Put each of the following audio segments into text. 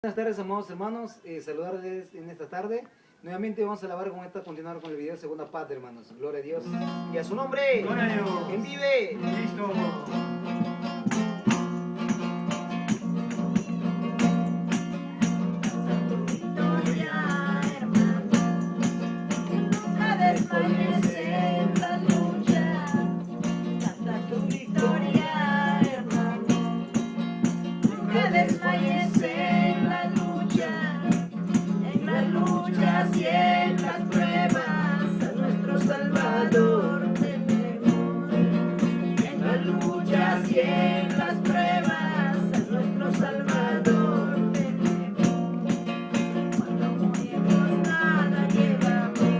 Buenas tardes, amados hermanos, saludarles en esta tarde. Nuevamente vamos a continuar con el video de segunda parte, hermanos. Gloria a Dios y a su nombre. Gloria a Dios. ¿Quién vive? Cristo. Nunca desmayes en la lucha, canta tu victoria, hermano. Nunca desmayes en las luchas y en las pruebas, a nuestro Salvador tenemos. En las luchas y en las pruebas, a nuestro Salvador tenemos. Cuando morimos nada llevamos,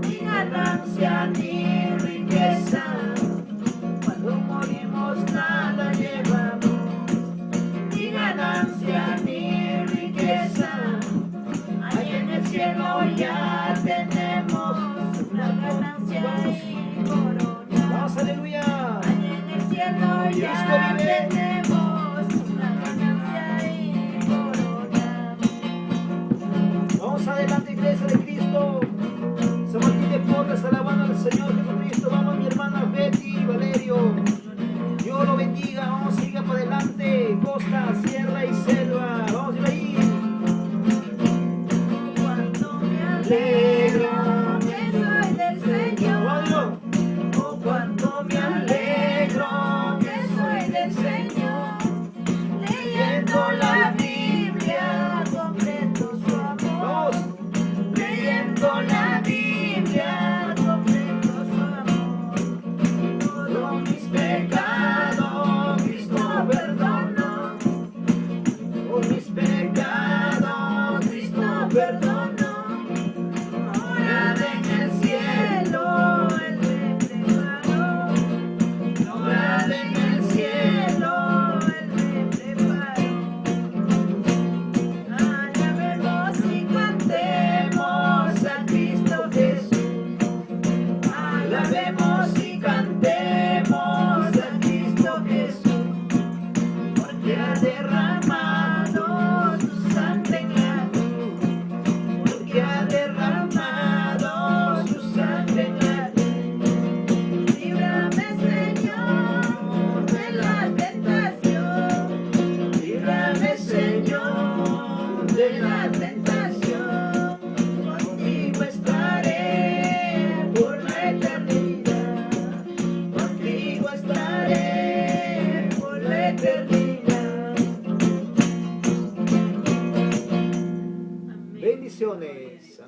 ni ganancia ni riqueza. Cuando morimos nada llevamos, ni ganancia ni riqueza. Ahí en el cielo ya tenemos una ganancia y corona. ¡Vamos, aleluya! Ahí en el cielo ya Cristo vive. tenemos una ganancia y corona. Vamos adelante, iglesia de Cristo. Somos aquí de pobres alabando al Señor Jesucristo. Vamos, mi hermana Betty, Valerio. Dios lo bendiga. Vamos, siga para adelante. Costa, sierra y selva. Vamos a ir ahí. Cuando me alegro que soy del Señor. ¡Vamos! Oh, cuando me alegro que soy del Señor. Leyendo la Biblia comprendo su amor. ¡Vamos! Leyendo la Biblia comprendo su amor. Todos mis pecados Cristo perdonó. Por mis pecados Cristo perdonó. Morada en el cielo Él me preparó. Morada en el cielo Él me preparó. Alabemos y cantemos a Cristo Jesús. Alabemos y cantemos a Cristo Jesús. Porque ha derramado su sangre en la cruz. Porque ha derramado su sangre en la cruz. Líbrame, Señor, de la tentación. Líbrame, Señor, de la tentación. Contigo estaré por la eternidad. Contigo estaré por la eternidad. Amén. Bendiciones.